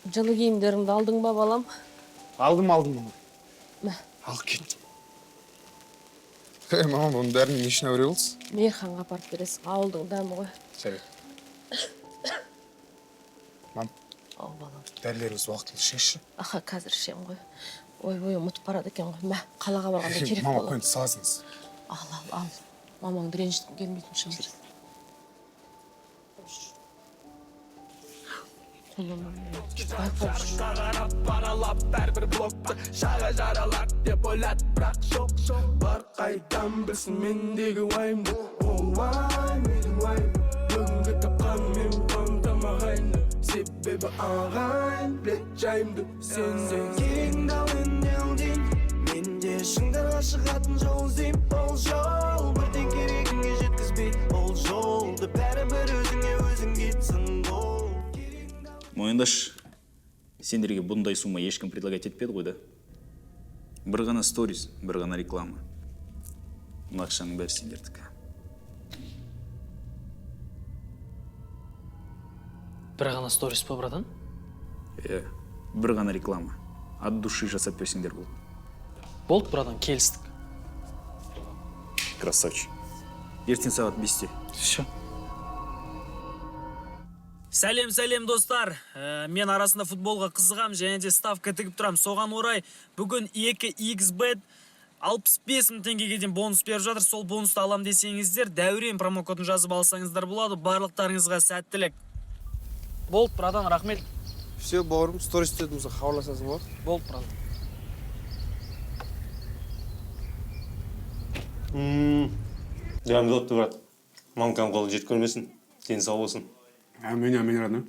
Жылы кийимдериңди алдың ба, балам? Алдым, мама. Мә, Ал кет. Мама, бұның бәрінің не үшін әуре болсыз? Мейірханға апарып бересің, ауылдың дәмі ғой. Сәлем. Мам, Ал, балам. дәрілеріңіз уақытылы ішесізші? Аха, қазір ішем ғой. Ой, ұмытып барады екен ғой. Мә, қалаға барғанда керек Мама, болады. қойыңды саласыңыз. Ал. Мамаңды ренжіткім келмейтін шығар. Қолымнан байқап жүр. Сағарап паралап бәрбір блокты шаға жаралар деп ойлады, бірақ жоқ бар қайдан білсін мендегі уайымды. Ол уайым, менің уайым, бүгінгі тапқан мен қуантамағайынды. Себебі ағайын білет жайымды. Сенде керегіңді ал енді алдың, менде шыңдарға шығатын жол іздейм. Ол жол бірден керегіңе жеткізбей, ол жолды бәрібір өзіңе өзің кетсін. Мойындаш, сендерге бұндай сумма ешкім предлагать етпеді ғой да? Бір ғана сторис, бір ғана реклама. Бұл ақшаның бәрі сендердікі. Бір ғана сторис па, братан? Бір ғана реклама. От души жасап берсеңдер бұл. Болды, братан, келістік. Красавчик. Ертең сағат 5-те. Все. Сәлем достар. Мен арасында футболға қызығам, және де ставка тігіп тұрам. Соған орай бүгін 2xbet 65 мың теңгеге дейін бонус беріп жатыр. Сол бонусты алам десеңіздер, Дәурен промокодын жазып алсаңыздар болады. Барлықтарыңызға сәттілік. Болды, братан, рахмет. Все, бауырым, сторис түзетімізді хабарласасың ба? Болды, братан. Дәмді отты, брат. Маңкам қолы жет көрмесін. Ден сау болсын. Әмин, радым.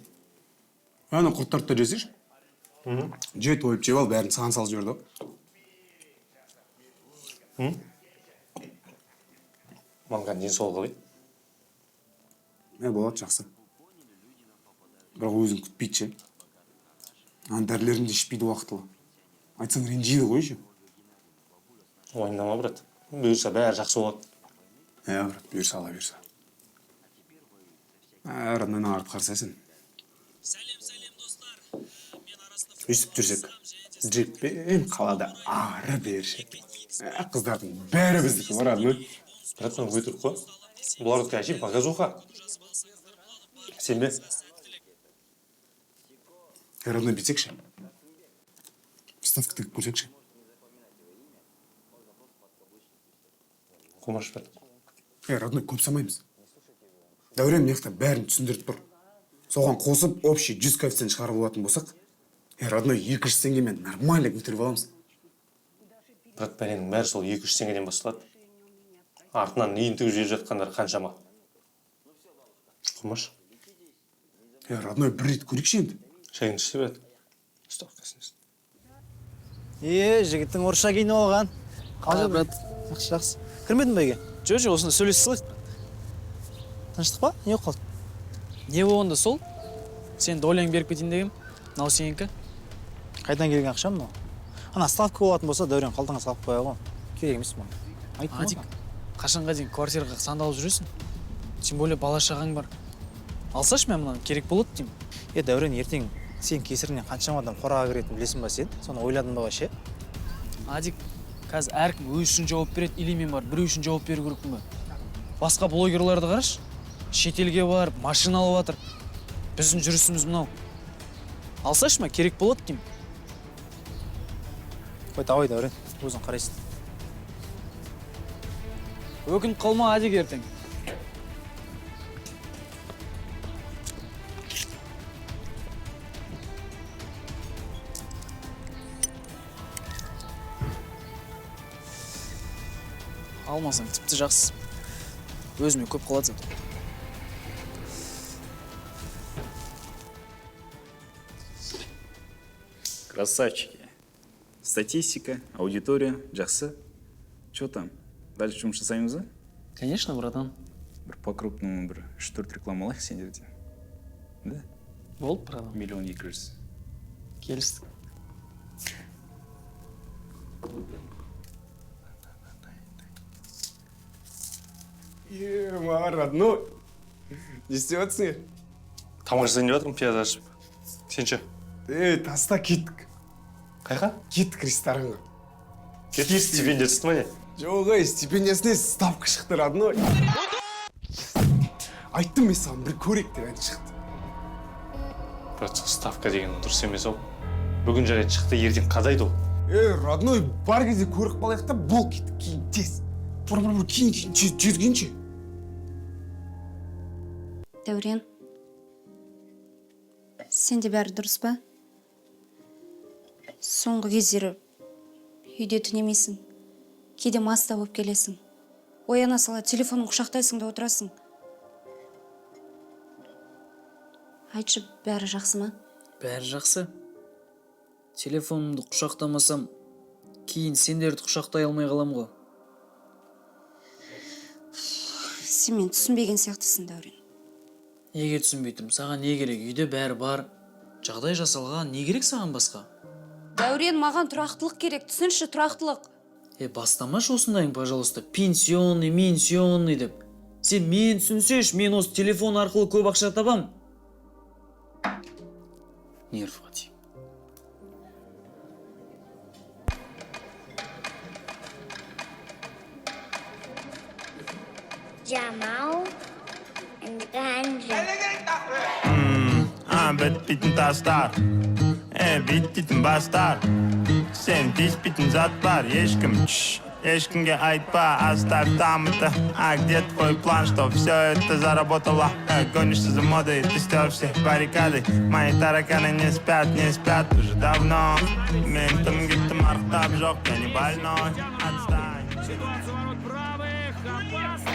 Ана құрттарды да жесеш? Жет ойып жеп ал, бәрін саған салып жіберді. Маңкам ден сау ғой. Болады, жақсы. Бірақ өзің күтпейді ше. Дәрілерімді ішпейді уақытылы. Айтсаң ренжиді ғой ше. Ойнама, брат. Бұйырса бәрі жақсы болады. Брат, бұйырса ала берсе. Әрінен артық қарсайсың. Сәлем достар. Мен арасында Үстіп жүрсек, джиппен қалада ары берші. Қыздардың бәрі біздікі барады ма? Брат, мен өтірік қой. Бұлардікі әшейін показуха. Сен бе? Родной бітсекші. Ставка тігіп көрсекші. Қомаш, брат. Родной, көп самаймыз. Дәурен мияқта бәрін түсіндіріп тұр. Соған қосып, общий 100 коэффициент шығарып болатын болсақ, родной 200 теңгемен нормально көтеріп аламыз. Брат, бәленің бәрі сол 200 теңгеден басталады. Артынан нейін тігіп жеп жатқандар қаншама. Қомаш. Родной, бір рет көрейікші енді. Шайын ішті, брат. Ставкасын ішті. Жігіттің орысша киініп алған. Қалай, брат? Жақсы. Кірмедің бе еге? Жоқ, осында сөйлесіп салайық. Тыныштық па? Не қалды? Не болғанда сол? Сен доляң беріп кетейін дегем, мынау сенікі. Қайдан келген ақшам мынау? Ана ставка болатын болса, Дәурен қалтаңа салып қоя ғой. Керек емес маған. Адик, қашанға дейін квартираға сандалып жүресің? Тем более бала шағаң бар. Алсашы мен мынаны керек болады деймін. Дәурен, ертең сен кесірінен қаншама адам қораға кіретінін білесің ба сен? Соны ойладың ба ше? Адик, қазір әркім өз үшін жауап береді, или мен бар, біреу үшін жауап беру керекпін ба? Басқа блогерларды қарашы. Шетелге бар, машина алып жатыр. Біздің жүрісіміз мынау. Алсашы ма, керек болады деймін. Давай, Дәурен, өзің қарайсың. Өкініп қалма, Адик, ертең. Алмасаң тіпті жақсы. Өзіме көп қалады зат. Красавчики. Статистика, аудитория, жақсы. Что там? Дальше жұмыс жасаймыз ба? Конечно, братан. Бір по-крупному бір 3-4 рекламалайық сендерден. Да? Болды, братан. 1 200 000. Келістік. Маған родной. Не істеп жатсың? Тамақ жасайын деп жатырмын, пияз ашып. Сен ше? Таста кеттік. Қайға? Кеттік ресторанға. Кетіп стипендиясы ма не? Жоқ, стипендиясына ставка шықты, родной. Айттым мен саған бір көрек деп ән шықты. Братцы, ставка деген дұрыс емес ол. Бүгін жарайды шықты, ертең қадайды ол. Родной, бар кезде көрік балайық та бол кеттік, кейін тез. Бұр, кейін жеткенше. Дәурен, сенде бәрі дұрыс па? Соңғы кездері үйде түнемейсің. Кейде маста болып келесің. Ояна сала телефонын құшақтайсың да отырасың. Айтшы, бәрі жақсы ма? Бәрі жақсы. Телефонымды құшақтамасам, кейін сендерді құшақтай алмай қалам ғой. Сен мен түсінбеген сияқтысың, Дәурен. Неге түсінбейтім? Саған не керек? Үйде бәрі бар. Жағдай жасалған. Не керек саған басқа? Дәурен, маған тұрақтылық керек. Түсінші, тұрақтылық. Бастамашы осындайың, пожалуйста. Пенсионный, менсионный деп. Сен мен түсінсеш, мен осы телефон арқылы көп ақша табам. Нервға тиіп. Jamal en Ganja. Bittin tastar, bittin bastar. Sen bittin zat var, ешкімге айтпа, оставь там это. А где твой план, что все это заработало? Гонишься за модой, ты стер все баррикады. Мои тараканы не спят уже давно. Мен тым арықтап жоқ, я не больной. Отстань. Ситуация ворот правых, опасно!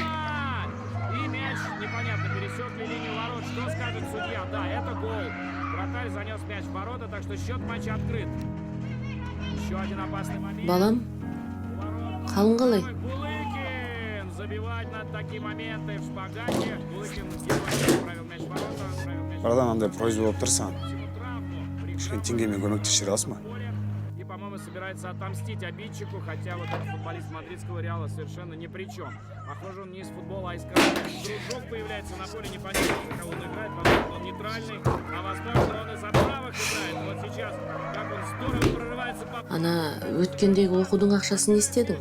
И мяч непонятно пересек ли линию ворот. Что скажет судья? Да, это гол. Вратарь занес мяч в ворота, так что счет матча открыт. Еще один опасный момент. Балам, қалың қалай? Булыкин забивать на такие моменты в шпагате. Булыкин отправил мяч в ворота, отправил мяч в Брадан, андай просьба болып тұрсаң, травму. кішкене теңгемен көмектесер аласың ба? И, по-моему, собирается отомстить обидчику, хотя вот этот футболист мадридского Реала совершенно ни при чем. Похоже, он не из футбола, а из карты. Дружок появляется на поле, непонятно, за кого он играет, возможно, он нейтральный, а возможно, он из-за правых играет. Вот сейчас, как он здорово прорывается по... Ана өткендегі оқудың ақшасын не істедің?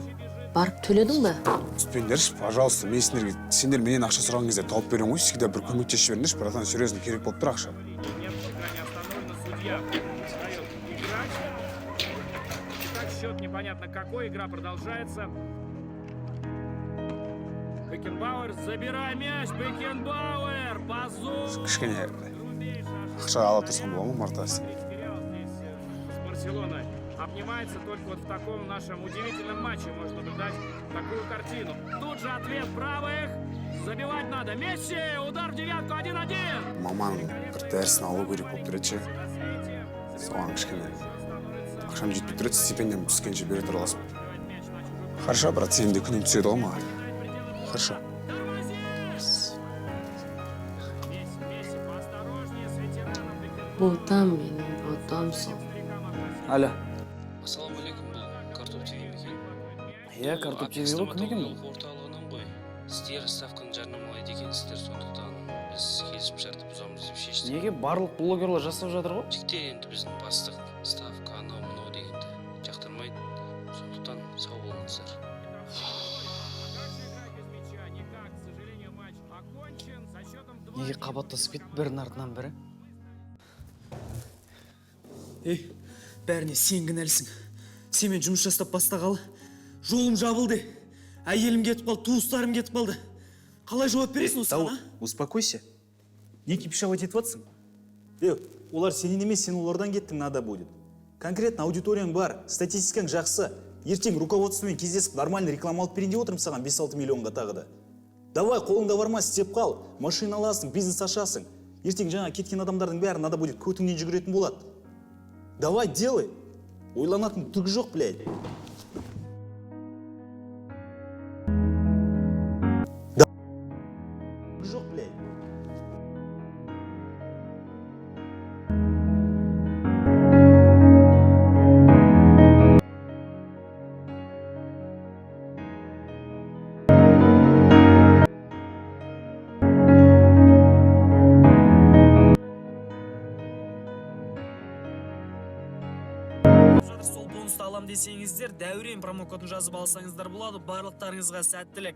Барып төледің ба? Түспеңдерші, пожалуйста, мен сендер менен ақша сұраған кезде тауып беремін ғой, всегда бір көмектесіп жіберіңдерші, братан, серьезно керек болып тұр ақша. Нет, не остановлено, судья дает играть. Итак, счет непонятно какой, игра продолжается. Бекенбауэр, забирай мяч, Бекенбауэр, позор! Кішкене ақша ала тұрсам бола ма, мартасы? С Барселоной обнимается только вот в таком нашем удивительном матче. Можно наблюдать такую картину. Тут же ответ правых. Забивать надо. Месси, удар в девятку, 1-1. Маманың бір дәрісін алу керек болып тұр еді. Соған кішкене ақшам жетпей тұрады, стипендиям түскенше бере тұра аласың. Хорошо, брат, сенің де күнің түседі ғой маған. Хорошо. Месси, поосторожнее с ветераном Бекенбауэр. Ботам менің, ботамсың. Алло. Ассалаумағалейкум, бұл Картоп ТВ ме екен? Иә, Картоп ТВ ғой, кім екен бұл? Орталығынан ғой. Сіздер ставканы жарнамалайды екенсіздер, сондықтан біз келісімшартты бұзамыз деп шештік. Неге барлық блогерлар жасап жатыр ғой? Жігіттер енді біздің бастық ставка анау мынау дегенді жақтырмайды. Сондықтан сау болыңыздар. Неге қабаттасып кетті бірінің артынан бірі? Бәріне сен кінәлісің. Сенмен жұмыс жасап бастағалы. Жолым жабылды. Әйелім кетіп қалды, туыстарым кетіп қалды. Қалай жауап бересің осыған, а? Успокойся. Не кипишовать етіп олар сенен емес, сен олардан кеттің, надо будет. Конкретно аудиторияң бар, статистикаң жақсы. Ертең руководствомен кездесіп нормальный реклама алып берейін деп отырмын саған 5-6 миллионға тағы да. Давай, қолыңда барма, істеп қал. Машина аласың, бизнес ашасың. Ертең жаңа кеткен адамдардың бәрі надо будет көтіңнен жүгіретін болады. Давай, делай. Ойланатын түгі жоқ, блядь. Жоқ, блядь. алам десеңіздер, Дәурен промокодын жазып алсаңыздар болады. Барлықтарыңызға сәттілік.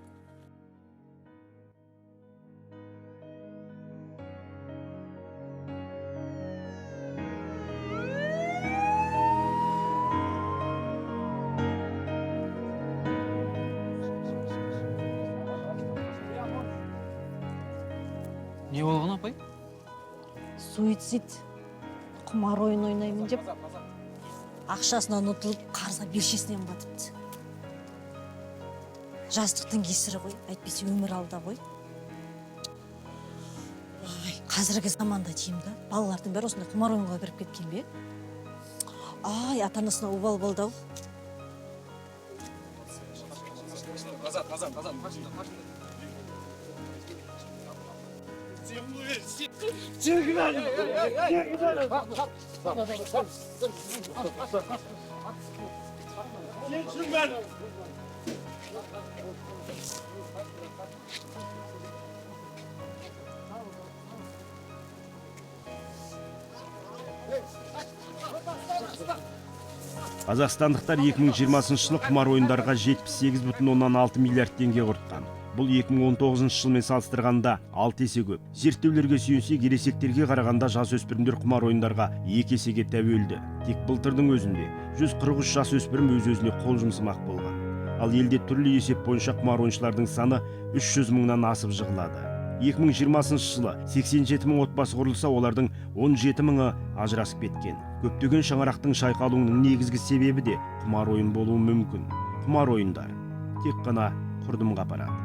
Не болған апай? Суицид. Құмар ойын ойнаймын деп. Ақшасынан ұтылып, қарызға белшесінен батыпты. Жастықтың кесірі ғой, әйтпесе өмір алда ғой. Қазіргі заманда деймін да, балалардың бәрі осындай құмар ойынға кіріп кеткен бе? Ай, ата-анасына обал болды ау. Қазақстандықтар 2020 жылы құмар ойындарға 78,6 миллиард теңге құртқан. Бұл 2019 жылмен салыстырғанда 6 есе көп. Зерттеулерге сүйенсек, ересектерге қарағанда жасөспірімдер құмар ойындарға 2 есеге тәуелді. Тек былтырдың өзінде 143 жасөспірім өз-өзіне қол жұмсамақ болған. Ал елде түрлі есеп бойынша құмар ойыншылардың саны 300 мыңнан асып жығылады. 2020 жылы 87 мың отбасы құрылса, олардың 17 мыңы ажырасып кеткен. Көптеген шаңырақтың шайқалуының негізгі себебі де құмар ойын болуы мүмкін. Құмар ойындар тек қана құрдымға апарады.